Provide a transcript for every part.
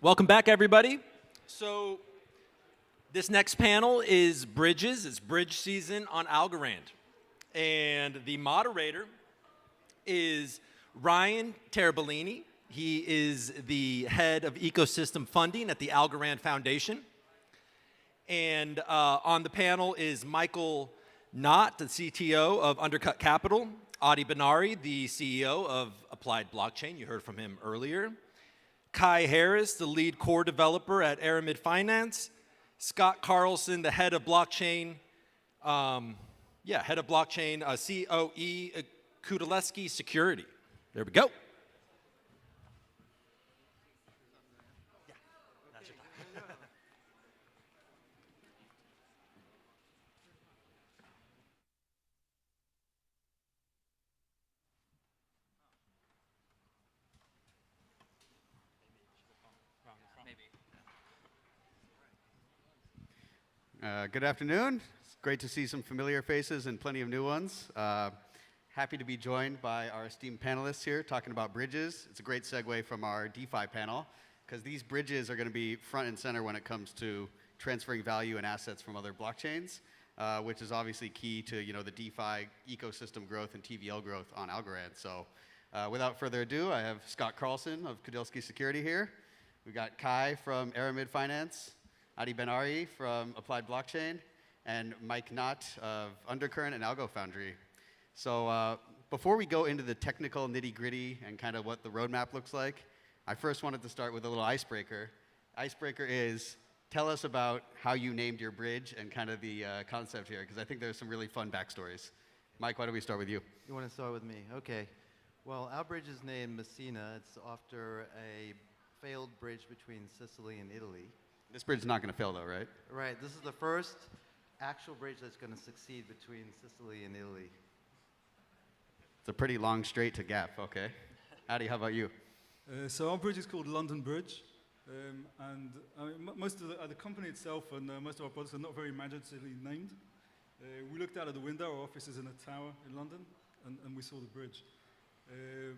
Welcome back, everybody. So this next panel is Bridges. It's Bridge season on Algorand. And the moderator is Ryan Terabellini. He is the head of ecosystem funding at the Algorand Foundation. And on the panel is Michael Knott, the CTO of Undercut Capital, Adi Ben-Ari, the CEO of Applied Blockchain. You heard from him earlier. Kai Harris, the lead core developer at Aramid Finance. Scott Carlson, the head of blockchain, COE, Kudaleski Security. There we go. Good afternoon. It's great to see some familiar faces and plenty of new ones. Happy to be joined by our esteemed panelists here talking about bridges. It's a great segue from our DeFi panel because these bridges are going to be front and center when it comes to transferring value and assets from other blockchains, which is obviously key to the DeFi ecosystem growth and TVL growth on Algorand. So without further ado, I have Scott Carlson of Kudaleski Security here. We've got Kai from Aramid Finance, Adi Ben-Ari from Applied Blockchain, and Mike Knott of Undercurrent and Algo Foundry. So before we go into the technical nitty-gritty and kind of what the roadmap looks like, I first wanted to start with a little icebreaker. Icebreaker is, tell us about how you named your bridge and kind of the concept here, because I think there's some really fun backstories. Mike, why don't we start with you? You want to start with me? Okay. Well, our bridge is named Messina. It's after a failed bridge between Sicily and Italy. This bridge is not going to fail, though, right? Right. This is the first actual bridge that's going to succeed between Sicily and Italy. It's a pretty long straight to gap. Okay. Adi, how about you? So our bridge is called London Bridge. Most of the company itself and most of our products are not very imaginatively named. We looked out of the window, our office is in a tower in London, and we saw the bridge.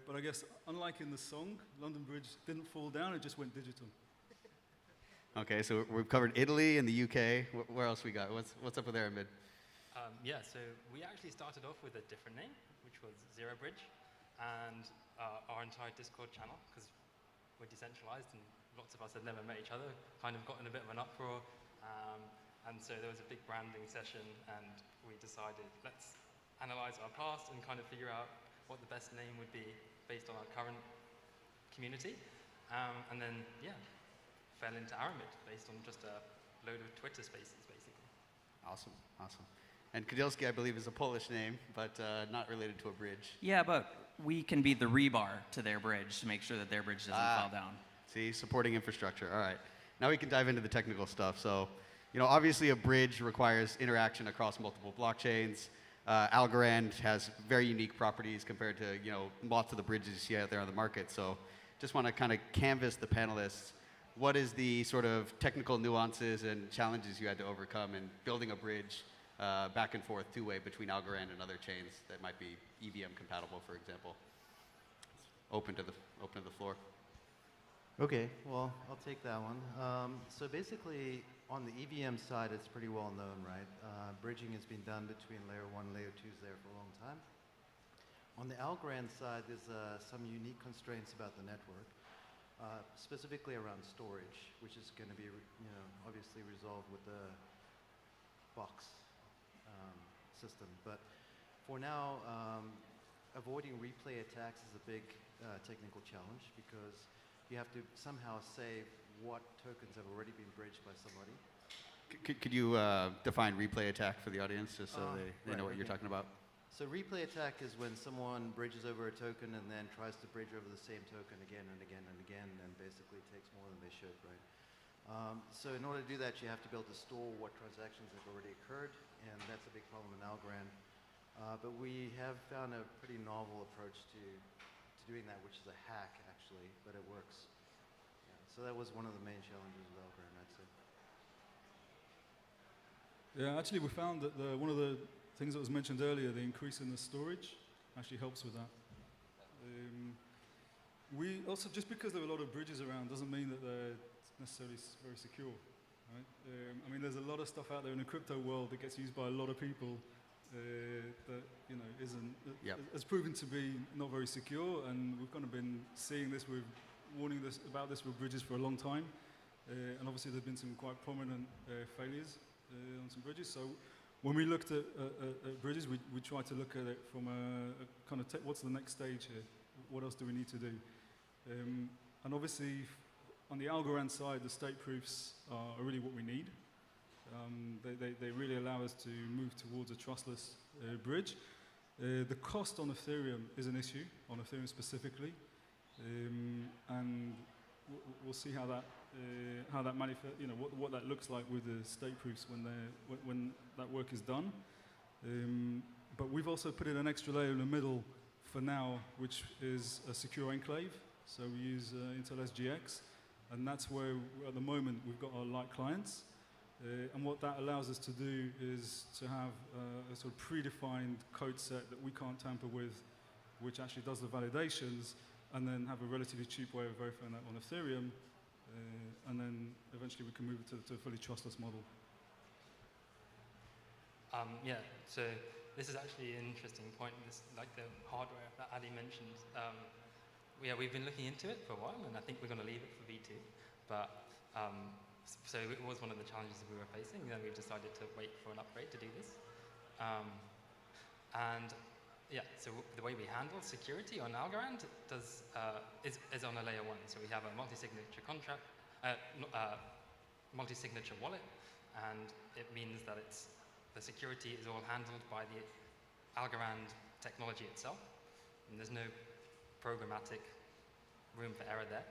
But I guess, unlike in the song, London Bridge didn't fall down, it just went digital. Okay, so we've covered Italy and the UK. Where else we got? What's up with Aramid? So we actually started off with a different name, which was Zero Bridge, and our entire Discord channel, because we're decentralized and lots of us had never met each other, kind of got in a bit of an uproar. And so there was a big branding session, and we decided, let's analyze our past and kind of figure out what the best name would be based on our current community. And then, fell into Aramid based on just a load of Twitter spaces, basically. Awesome, awesome. And Kudaleski, I believe, is a Polish name, but not related to a bridge. Yeah, but we can be the rebar to their bridge to make sure that their bridge doesn't fall down. See, supporting infrastructure. All right. Now we can dive into the technical stuff. So, obviously a bridge requires interaction across multiple blockchains. Algorand has very unique properties compared to, lots of the bridges you see out there on the market. So just want to kind of canvas the panelists. What is the sort of technical nuances and challenges you had to overcome in building a bridge back and forth two-way between Algorand and other chains that might be EVM compatible, for example? Open to the floor. Okay, well, I'll take that one. So basically, on the EVM side, it's pretty well known, right? Bridging has been done between layer 1 and layer 2s there for a long time. On the Algorand side, there's some unique constraints about the network. Specifically around storage, which is going to be, obviously resolved with the box system. But for now, avoiding replay attacks is a big technical challenge because you have to somehow save what tokens have already been bridged by somebody. Could you define replay attack for the audience, just so they know what you're talking about? So replay attack is when someone bridges over a token and then tries to bridge over the same token again and again and again, and basically takes more than they should, right? So in order to do that, you have to be able to store what transactions have already occurred, and that's a big problem in Algorand. But we have found a pretty novel approach to doing that, which is a hack, actually, but it works. Yeah, so that was one of the main challenges with Algorand, I'd say. Yeah, actually we found that one of the things that was mentioned earlier, the increase in the storage, actually helps with that. We also, just because there are a lot of bridges around doesn't mean that they're necessarily very secure. Right? I mean, there's a lot of stuff out there in the crypto world that gets used by a lot of people that isn't has proven to be not very secure, and we've kind of been seeing this with warning about this with bridges for a long time, and obviously there've been some quite prominent failures on some bridges. So when we looked at bridges, we tried to look at it from a kind of what's the next stage here? What else do we need to do? And obviously, on the Algorand side, the state proofs are really what we need. They really allow us to move towards a trustless bridge. The cost on Ethereum is an issue, on Ethereum specifically, and we'll see how that manifests. What that looks like with the state proofs when that work is done. But we've also put in an extra layer in the middle for now, which is a secure enclave. So we use Intel SGX, and that's where at the moment we've got our light clients. And what that allows us to do is to have a sort of predefined code set that we can't tamper with, which actually does the validations, and then have a relatively cheap way of verifying that on Ethereum, and then eventually we can move it to a fully trustless model. Yeah, so this is actually an interesting point, like the hardware that Adi mentioned. We've been looking into it for a while, and I think we're going to leave it for V2, but so it was one of the challenges that we were facing, and then we decided to wait for an upgrade to do this. And yeah, so the way we handle security on Algorand is on a layer 1. So we have a multi-signature contract, multi-signature wallet, and it means that the security is all handled by the Algorand technology itself, and there's no programmatic room for error there.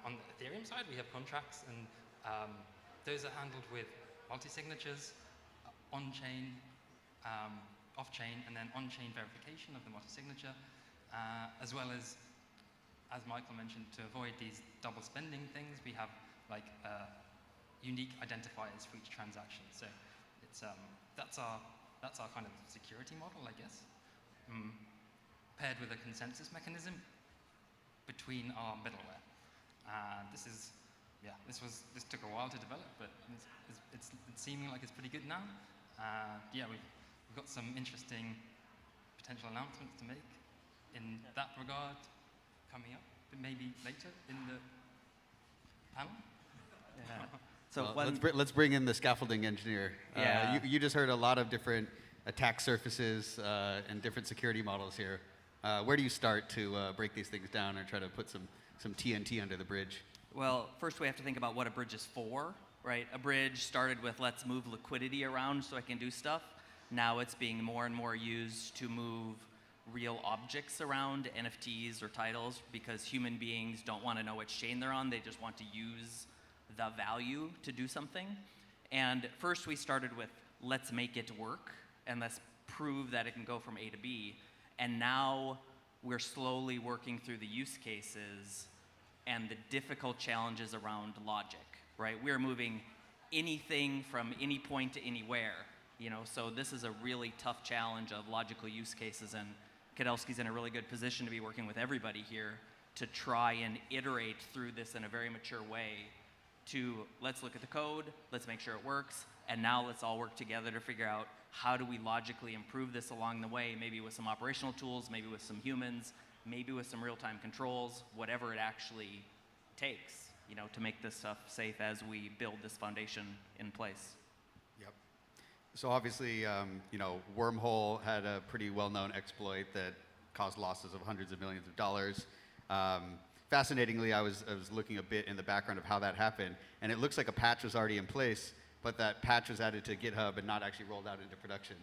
On the Ethereum side, we have contracts, and those are handled with multi-signatures, on-chain, off-chain, and then on-chain verification of the multi-signature, as well as Michael mentioned, to avoid these double spending things, we have like unique identifiers for each transaction. So it's that's our kind of security model, I guess, paired with a consensus mechanism between our middleware. This took a while to develop, but it's seeming like it's pretty good now. We've got some interesting potential announcements to make in that regard coming up, but maybe later in the panel. Yeah. So let's bring in the scaffolding engineer. Yeah. You just heard a lot of different attack surfaces and different security models here. Where do you start to break these things down and try to put some TNT under the bridge? Well, first we have to think about what a bridge is for, right? A bridge started with let's move liquidity around so I can do stuff. Now it's being more and more used to move real objects around, NFTs or titles, because human beings don't want to know which chain they're on. They just want to use the value to do something. And first we started with let's make it work and let's prove that it can go from A to B. And now we're slowly working through the use cases and the difficult challenges around logic, right? We're moving anything from any point to anywhere, so this is a really tough challenge of logical use cases, and Kadelsky's in a really good position to be working with everybody here to try and iterate through this in a very mature way to let's look at the code, let's make sure it works, and now let's all work together to figure out how do we logically improve this along the way, maybe with some operational tools, maybe with some humans, maybe with some real-time controls, whatever it actually takes, to make this stuff safe as we build this foundation in place. Yep. So obviously, Wormhole had a pretty well-known exploit that caused losses of hundreds of millions of dollars. Fascinatingly, I was looking a bit in the background of how that happened, and it looks like a patch was already in place, but that patch was added to GitHub and not actually rolled out into production.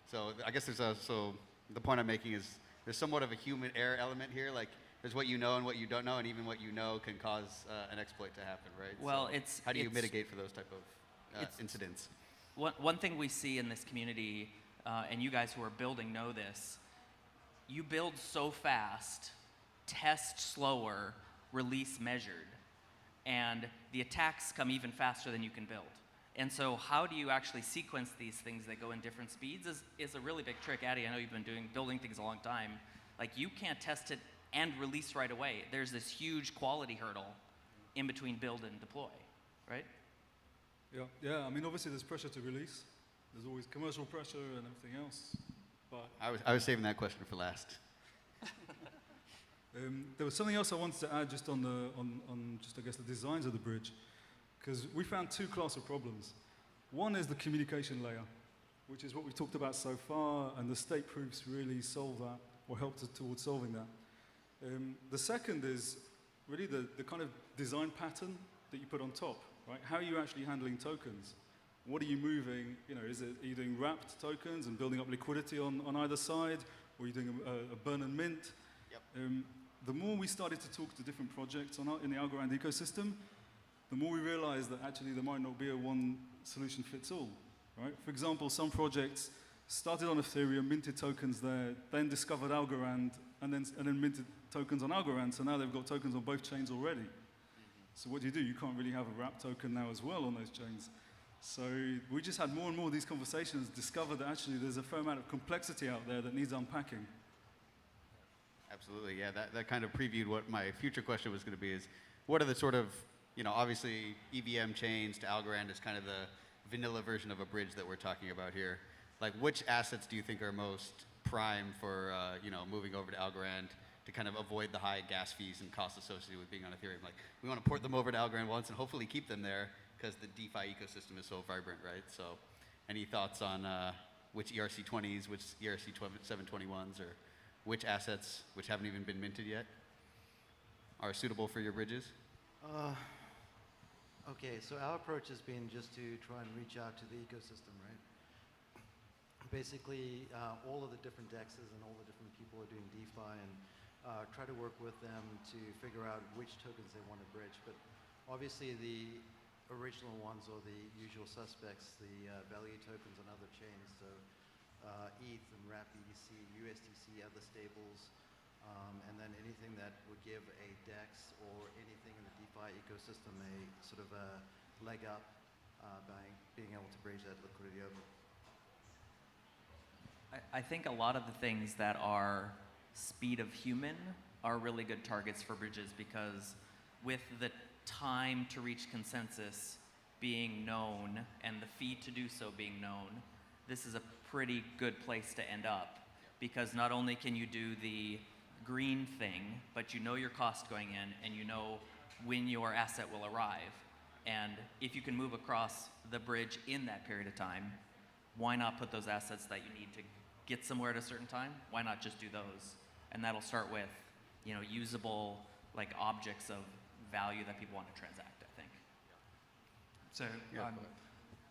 So I guess so the point I'm making is there's somewhat of a human error element here. Like there's what you know and what you don't know, and even what you know can cause an exploit to happen, right? Well, so how do you mitigate for those type of incidents? One thing we see in this community, and you guys who are building know this, you build so fast, test slower, release measured, and the attacks come even faster than you can build. And so how do you actually sequence these things that go in different speeds is a really big trick. Adi, I know you've been building things a long time. Like you can't test it and release right away. There's this huge quality hurdle in between build and deploy, right? Yeah. I mean, obviously there's pressure to release. There's always commercial pressure and everything else. But I was saving that question for last. there was something else I wanted to add just on just I guess the designs of the bridge, because we found two classes of problems. One is the communication layer, which is what we've talked about so far, and the state proofs really solve that, or helped us towards solving that. The second is really the kind of design pattern that you put on top, right? How are you actually handling tokens? What are you moving? You know, are you doing wrapped tokens and building up liquidity on either side, or are you doing a burn and mint? Yep. The more we started to talk to different projects in the Algorand ecosystem, the more we realized that actually there might not be a one solution fits all, right? For example, some projects started on Ethereum, minted tokens there, then discovered Algorand, and then minted tokens on Algorand, so now they've got tokens on both chains already. So what do? You can't really have a wrap token now as well on those chains. So we just had more and more of these conversations, discovered that actually there's a fair amount of complexity out there that needs unpacking. Absolutely, yeah. That kind of previewed what my future question was going to be is, what are the sort of, obviously EVM chains to Algorand is kind of the vanilla version of a bridge that we're talking about here. Like, which assets do you think are most prime for, moving over to Algorand to kind of avoid the high gas fees and costs associated with being on Ethereum? Like, we want to port them over to Algorand once and hopefully keep them there because the DeFi ecosystem is so vibrant, right? So any thoughts on which ERC20s, which ERC721s, or which assets, which haven't even been minted yet, are suitable for your bridges? Okay, so our approach has been just to try and reach out to the ecosystem, right? Basically, all of the different DEXs and all the different people are doing DeFi, and try to work with them to figure out which tokens they want to bridge. But obviously the original ones or the usual suspects, the value tokens on other chains, so ETH and wrap BTC, USDC, other stables, and then anything that would give a DEX or anything in the DeFi ecosystem a sort of a leg up by being able to bridge that liquidity over. I think a lot of the things that are speed of human are really good targets for bridges, because with the time to reach consensus being known and the fee to do so being known, this is a pretty good place to end up, because not only can you do the green thing, but you know your cost going in and you know when your asset will arrive. And if you can move across the bridge in that period of time, why not put those assets that you need to get somewhere at a certain time? Why not just do those? And that'll start with, usable objects of value that people want to transact, I think. So,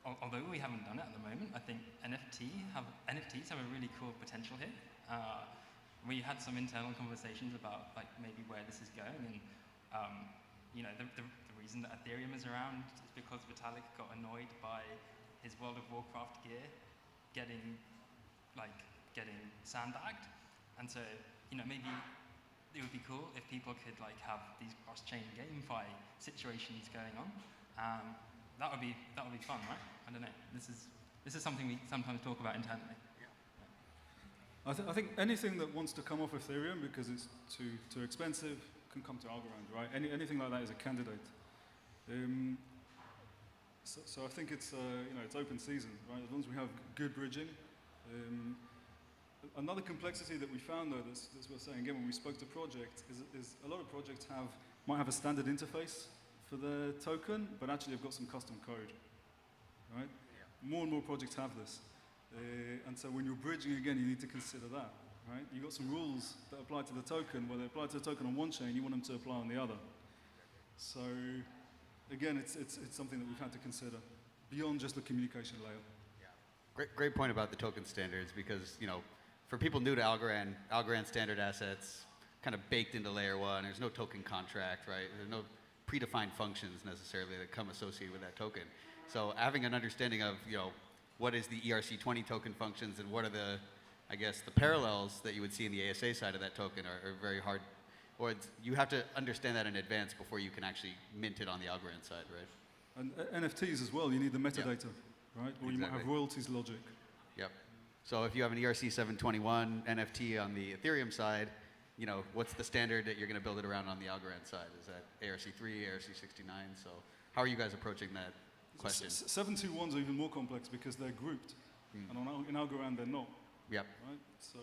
although we haven't done it at the moment, I think NFTs have a really cool potential here. We had some internal conversations about maybe where this is going, and the reason that Ethereum is around is because Vitalik got annoyed by his World of Warcraft gear getting sandbagged, and so maybe it would be cool if people could have these cross-chain GameFi situations going on. That would be fun, right? I don't know. This is something we sometimes talk about internally. I think anything that wants to come off Ethereum because it's too expensive can come to Algorand, right? Anything like that is a candidate. So I think it's open season, right? As long as we have good bridging. Another complexity that we found, though, that's worth saying again when we spoke to projects, is a lot of projects might have a standard interface for their token, but actually have got some custom code, right? Yeah. More and more projects have this. And so when you're bridging, again, you need to consider that, right? You've got some rules that apply to the token. Where they apply to the token on one chain, you want them to apply on the other. So again, it's something that we've had to consider beyond just the communication layer. Yeah. Great point about the token standards, because, for people new to Algorand standard assets kind of baked into layer one. There's no token contract, right? There's no predefined functions necessarily that come associated with that token. So having an understanding of, what is the ERC20 token functions and what are the parallels that you would see in the ASA side of that token are very hard. Or you have to understand that in advance before you can actually mint it on the Algorand side, right? And NFTs as well, you need the metadata, right? Or you might have royalties logic. Yep. So if you have an ERC721 NFT on the Ethereum side, you know, what's the standard that you're going to build it around on the Algorand side? Is that ARC3, ARC69? So how are you guys approaching that question? 721s are even more complex because they're grouped, and in Algorand they're not. Yep. Right. So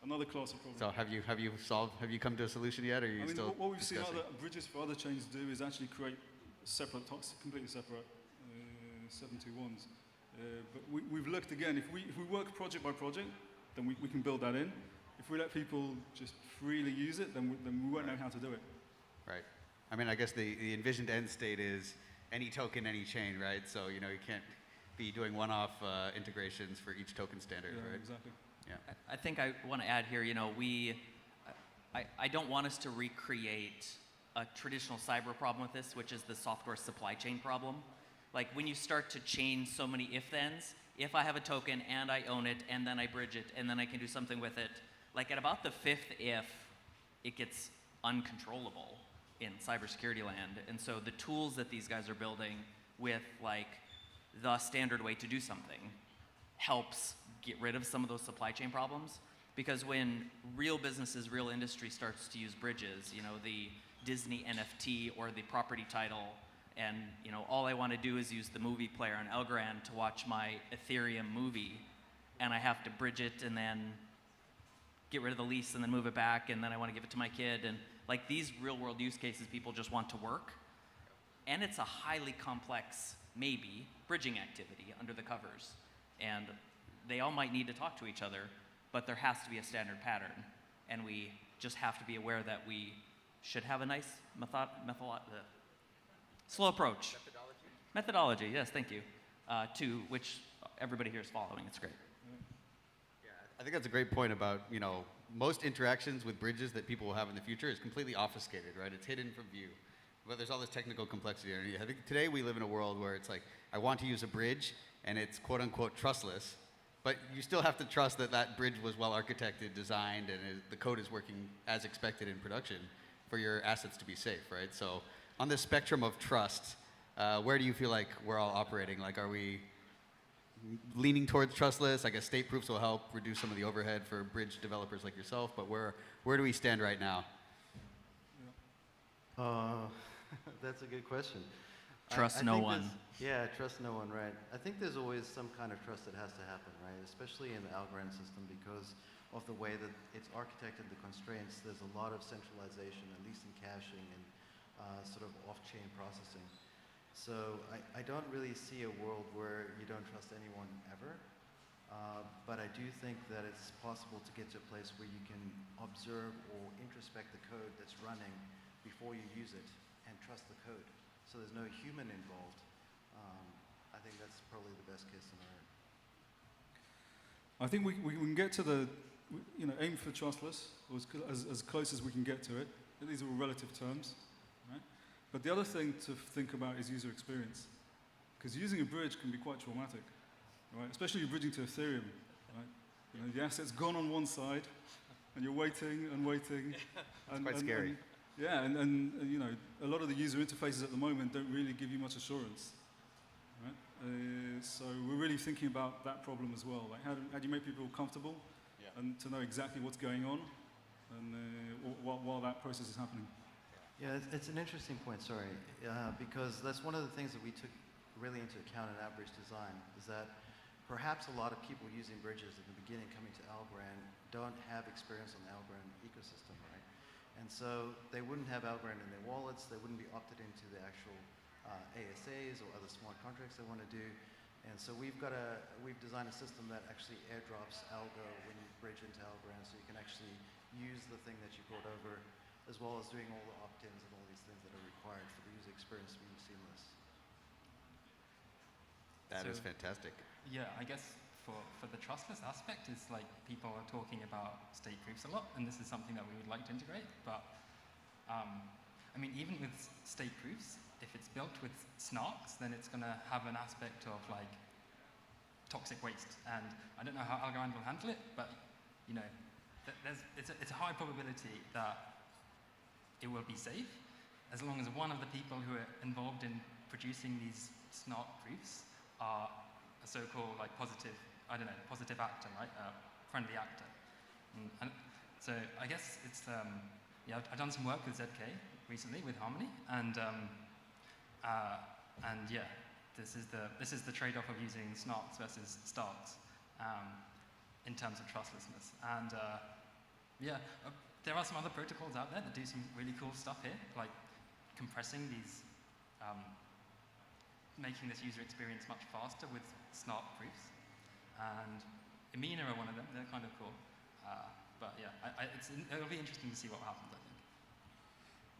another class of problem. So have you come to a solution yet, or are you still what we've seen discussing? other bridges for other chains do is actually create separate, completely separate 721s. But we've looked again. If we work project by project, then we can build that in. If we let people just freely use it, then we won't know how to do it. Right. I mean, I guess the envisioned end state is any token, any chain, right? So, you know, you can't be doing one-off integrations for each token standard, Yeah, right? exactly. Yeah. I think I want to add here, you know, I don't want us to recreate a traditional cyber problem with this, which is the software supply chain problem. Like when you start to chain so many if-thens, if I have a token and I own it and then I bridge it and then I can do something with it, like at about the fifth if, it gets uncontrollable in cybersecurity land. And so the tools that these guys are building with like the standard way to do something helps get rid of some of those supply chain problems. Because when real businesses, real industry starts to use bridges, you know, the Disney NFT or the property title, and you know, all I want to do is use the movie player on Algorand to watch my Ethereum movie, and I have to bridge it and then get rid of the lease and then move it back, and then I want to give it to my kid, and like these real world use cases people just want to work, and it's a highly complex, maybe, bridging activity under the covers, and they all might need to talk to each other, but there has to be a standard pattern, and we just have to be aware that we should have a nice slow approach. Methodology, yes, thank you. To which everybody here is following. It's great. Yeah, I think that's a great point about, you know, most interactions with bridges that people will have in the future is completely obfuscated, right? It's hidden from view. But there's all this technical complexity underneath. I think today we live in a world where it's like, I want to use a bridge, and it's quote unquote trustless, but you still have to trust that that bridge was well architected, designed, and the code is working as expected in production for your assets to be safe, right? So on this spectrum of trust, where do you feel like we're all operating? Like, are we leaning towards trustless? I guess state proofs will help reduce some of the overhead for bridge developers like yourself, but where do we stand right now? That's a good question. Trust I no think one. Yeah, trust no one, right. I think there's always some kind of trust that has to happen, right, especially in the Algorand system because of the way that it's architected, the constraints. There's a lot of centralization, at least in caching and sort of off-chain processing. So I don't really see a world where you don't trust anyone ever, but I do think that it's possible to get to a place where you can observe or introspect the code that's running before you use it and trust the code. So there's no human involved. I think that's probably the best case scenario. I think we can get to the, you know, aim for trustless, or as close as we can get to it. These are all relative terms, right? But the other thing to think about is user experience. Because using a bridge can be quite traumatic, right? Especially if you're bridging to Ethereum, right? You know, the asset's gone on one side, and you're waiting and waiting. It's quite scary. And you know, a lot of the user interfaces at the moment don't really give you much assurance, right? So we're really thinking about that problem as well. Like, how do you make people comfortable and to know exactly what's going on, and while that process is happening? Yeah, it's an interesting point, sorry, because that's one of the things that we took really into account in our bridge design, is that perhaps a lot of people using bridges at the beginning coming to Algorand don't have experience on the Algorand ecosystem, right? And so they wouldn't have Algorand in their wallets, they wouldn't be opted into the actual ASAs or other smart contracts they want to do. And so we've designed a system that actually airdrops Algo when you bridge into Algorand, so you can actually use the thing that you brought over, as well as doing all the opt-ins and all these things that are required for the user experience to be seamless. That is fantastic. Yeah, I guess for the trustless aspect, it's like people are talking about state proofs a lot, and this is something that we would like to integrate. But I mean, even with state proofs, if it's built with snarks, then it's going to have an aspect of like toxic waste. And I don't know how Algorand will handle it, but you know, it's a high probability that it will be safe as long as one of the people who are involved in producing these snark proofs are a so-called like positive actor, right? Friendly actor. And So I guess it's, yeah, I've done some work with ZK recently with Harmony, and yeah, this is the trade-off of using snarks versus starks in terms of trustlessness. And yeah, there are some other protocols out there that do some really cool stuff here, like compressing these, making this user experience much faster with snark proofs. And Amina are one of them. They're kind of cool. But yeah, it'll be interesting to see what happens, I think.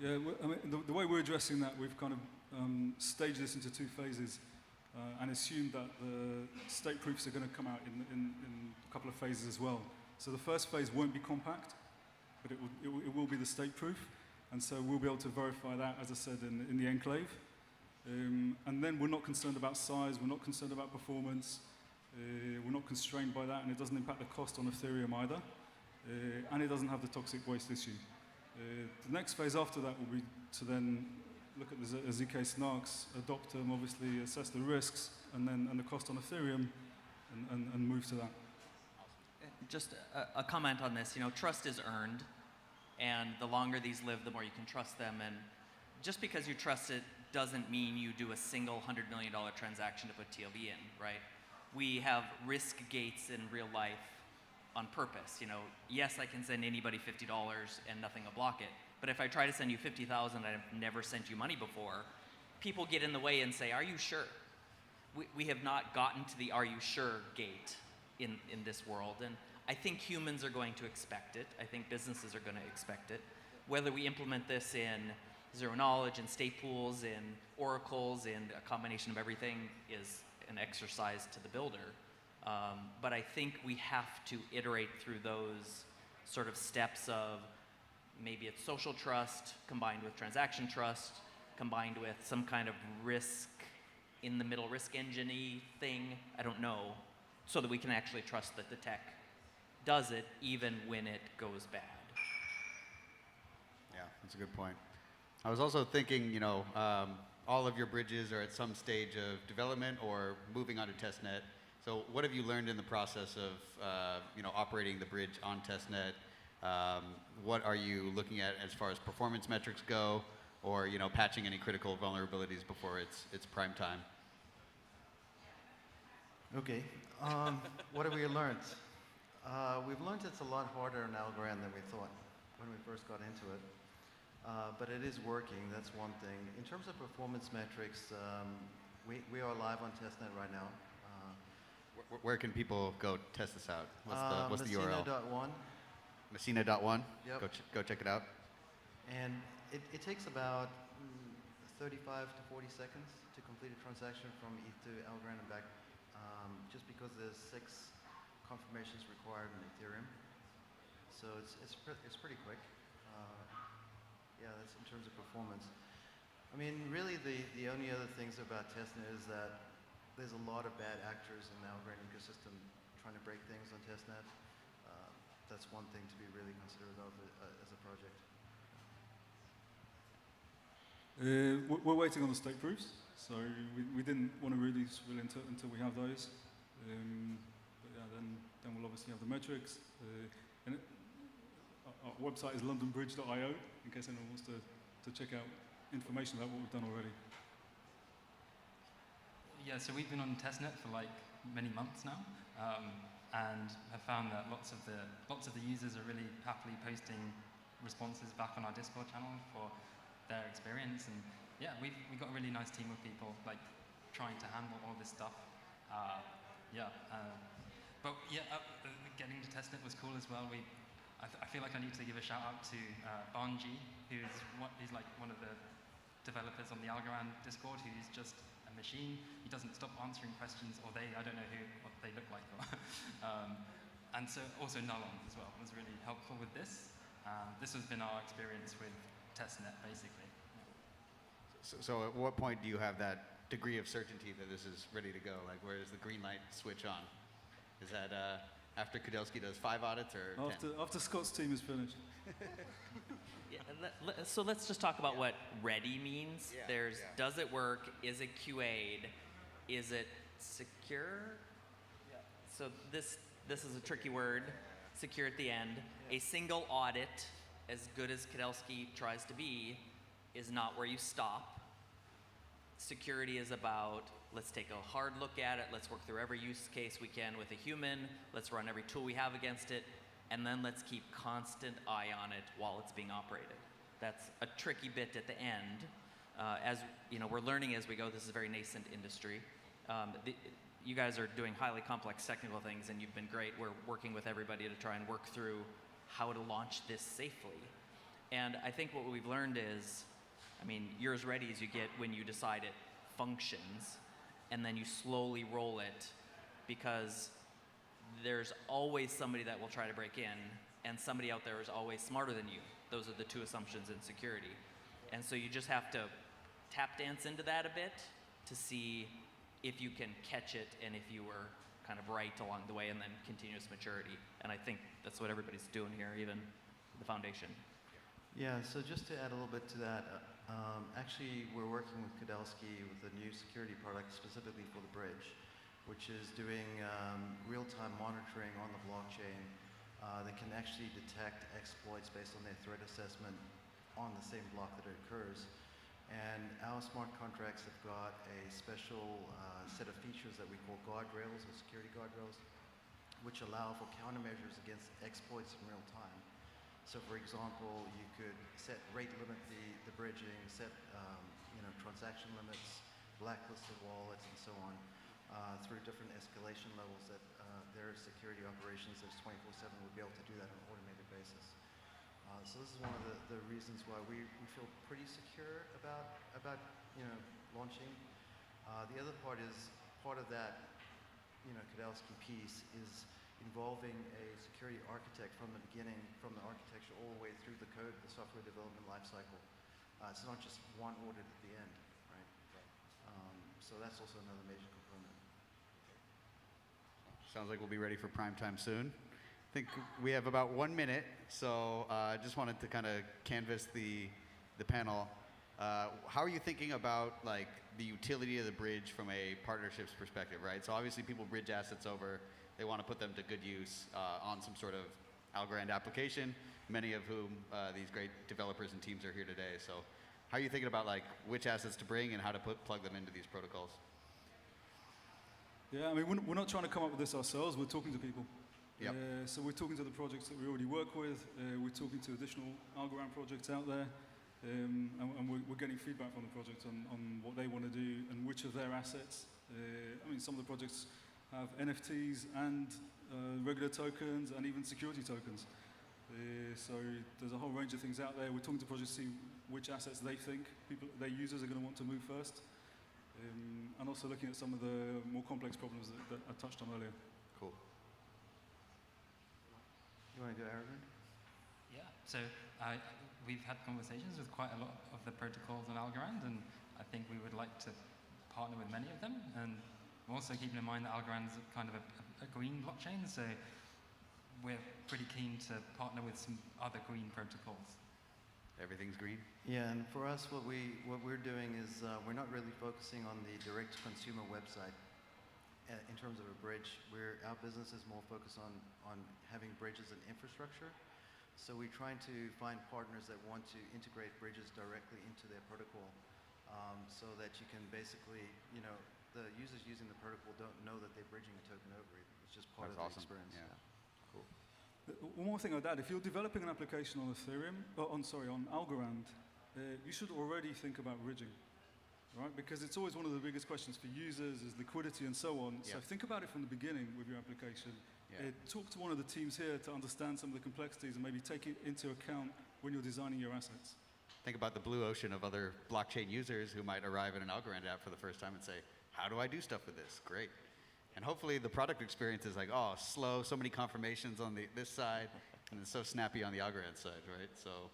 Yeah, I mean, the way we're addressing that, we've kind of staged this into 2 phases and assumed that the state proofs are going to come out in a couple of phases as well. So the first phase won't be compact, but it will be the state proof. And so we'll be able to verify that, as I said, in the enclave. And then we're not concerned about size, we're not concerned about performance, we're not constrained by that, and it doesn't impact the cost on Ethereum either. And it doesn't have the toxic waste issue. The next phase after that will be to then look at the ZK snarks, adopt them, obviously assess the risks, and the cost on Ethereum, and move to that. Just a comment on this. You know, trust is earned, and the longer these live, the more you can trust them. And just because you trust it doesn't mean you do a single $100 million transaction to put TLB in, right? We have risk gates in real life on purpose. You know, yes, I can send anybody $50 and nothing will block it. But if I try to send you 50,000 and I've never sent you money before, people get in the way and say, "Are you sure?" We have not gotten to the "are you sure" gate in this world. And I think humans are going to expect it. I think businesses are going to expect it. Whether we implement this in zero knowledge, in state pools, in oracles, in a combination of everything is an exercise to the builder. But I think we have to iterate through those sort of steps of maybe it's social trust combined with transaction trust, combined with some kind of risk in the middle, risk engine-y thing, I don't know, so that we can actually trust that the tech does it even when it goes bad. Yeah, that's a good point. I was also thinking, you know, all of your bridges are at some stage of development or moving on to testnet. So what have you learned in the process of, you know, operating the bridge on testnet? What are you looking at as far as performance metrics go, or, you know, patching any critical vulnerabilities before it's prime time? Okay. What have we learned? We've learned it's a lot harder in Algorand than we thought when we first got into it. But it is working, that's one thing. In terms of performance metrics, we are live on testnet right now. Where can people go test this out? What's the URL? Messina.1. Messina.1? Yep. Go check it out. And it takes about 35 to 40 seconds to complete a transaction from ETH to Algorand and back, just because there's 6 confirmations required in Ethereum. So it's pretty quick. Yeah, that's in terms of performance. I mean, really the only other things about testnet is that there's a lot of bad actors in the Algorand ecosystem trying to break things on testnet. That's one thing to be really considerate of as a project. We're waiting on the state proofs, so we didn't want to release until we have those. But yeah, then we'll obviously have the metrics. And our website is londonbridge.io, in case anyone wants to check out information about what we've done already. Yeah, so we've been on testnet for like many months now, and have found that lots of the users are really happily posting responses back on our Discord channel for their experience. And yeah, we've got a really nice team of people like trying to handle all this stuff. But yeah, getting to testnet was cool as well. I feel like I need to give a shout out to Banji, he's like one of the developers on the Algorand Discord, who's just a machine. He doesn't stop answering questions, or I don't know what they look like. And so also Nalon as well was really helpful with this. This has been our experience with testnet, basically. So at what point do you have that degree of certainty that this is ready to go? Like, where does the green light switch on? Is that after Kudelski does 5 audits or 10? After Scott's team is finished. Yeah, so let's just talk about what ready means. Does it work? Is it QA'd? Is it secure? Yeah. So this is a tricky word. secure at the end. A single audit, as good as Kudelski tries to be, is not where you stop. Security is about, let's take a hard look at it, let's work through every use case we can with a human, let's run every tool we have against it, and then let's keep constant eye on it while it's being operated. That's a tricky bit at the end. As you know, we're learning as we go. This is a very nascent industry. You guys are doing highly complex technical things, and you've been great. We're working with everybody to try and work through how to launch this safely. And I think what we've learned is, I mean, you're as ready as you get when you decide it functions, and then you slowly roll it, because there's always somebody that will try to break in, and somebody out there is always smarter than you. Those are the two assumptions in security. And so you just have to tap dance into that a bit to see if you can catch it and if you were kind of right along the way, and then continuous maturity. And I think that's what everybody's doing here, even the foundation. Yeah, so just to add a little bit to that, actually we're working with Kudelski with a new security product specifically for the bridge, which is doing real-time monitoring on the blockchain that can actually detect exploits based on their threat assessment on the same block that it occurs. And our smart contracts have got a special set of features that we call guardrails, or security guardrails, which allow for countermeasures against exploits in real time. So for example, you could rate limit the bridging, set transaction limits, blacklisted wallets, and so on, through different escalation levels that their security operations that's 24/7 would be able to do that on an automated basis. So this is one of the reasons why we feel pretty secure about launching. The other part of that Kudelski piece is involving a security architect from the beginning, from the architecture all the way through the code, the software development lifecycle. It's not just one audit at the end, right? So that's also another major component. Sounds like we'll be ready for prime time soon. I think we have about 1 minute, so I just wanted to kind of canvas the panel. How are you thinking about like the utility of the bridge from a partnerships perspective, right? So obviously people bridge assets over, they want to put them to good use on some sort of Algorand application, many of whom these great developers and teams are here today. So how are you thinking about like which assets to bring and how to plug them into these protocols? Yeah, I mean, we're not trying to come up with this ourselves. We're talking to people. Yep. So we're talking to the projects that we already work with. We're talking to additional Algorand projects out there. And we're getting feedback from the projects on what they want to do and which of their assets. I mean, some of the projects have NFTs and regular tokens and even security tokens. So there's a whole range of things out there. We're talking to projects to see which assets they think their users are going to want to move first. And also looking at some of the more complex problems that I touched on earlier. Cool. You want to go, Aragorn? Yeah, so we've had conversations with quite a lot of the protocols on Algorand, and I think we would like to partner with many of them. And we're also keeping in mind that Algorand is kind of a green blockchain, so we're pretty keen to partner with some other green protocols. Everything's green? Yeah, and for us, what we're doing is we're not really focusing on the direct-to-consumer website in terms of a bridge. Our business is more focused on having bridges and infrastructure. So we're trying to find partners that want to integrate bridges directly into their protocol, so that you can basically, the users using the protocol don't know that they're bridging a token over it. It's just part of the experience. Yeah. Cool. One more thing like that, if you're developing an application on Ethereum, on Algorand, you should already think about bridging, right? Because it's always one of the biggest questions for users is liquidity and so on. Yeah. So think about it from the beginning with your application. Yeah. Talk to one of the teams here to understand some of the complexities and maybe take it into account when you're designing your assets. Think about the blue ocean of other blockchain users who might arrive at an Algorand app for the first time and say, how do I do stuff with this? Great. And hopefully the product experience is like, oh, slow, so many confirmations on this side, and it's so snappy on the Algorand side, right? So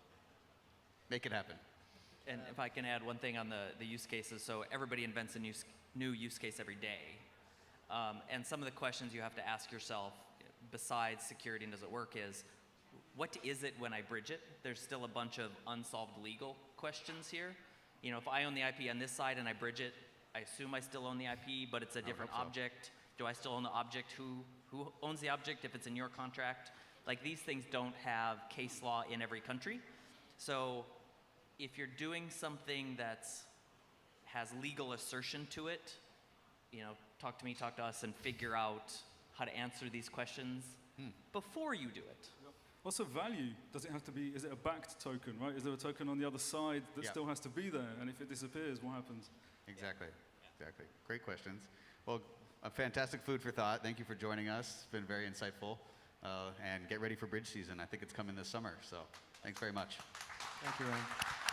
make it happen. And if I can add one thing on the use cases, so everybody invents a new use case every day. And some of the questions you have to ask yourself, besides security and does it work, is what is it when I bridge it? There's still a bunch of unsolved legal questions here. If I own the IP on this side and I bridge it, I assume I still own the IP, but it's a different object. Do I still own the object? Who owns the object if it's in your contract? Like these things don't have case law in every country. So if you're doing something that's has legal assertion to it, you know, talk to me, talk to us, and figure out how to answer these questions before you do it. What's the value? Does it have to be, is it a backed token, right? Is there a token on the other side that Yeah. still has to be there? And if it disappears, what happens? Exactly. Exactly. Great questions. Well, a fantastic food for thought. Thank you for joining us. It's been very insightful. And get ready for bridge season. I think it's coming this summer. So thanks very much. Thank you, Ryan.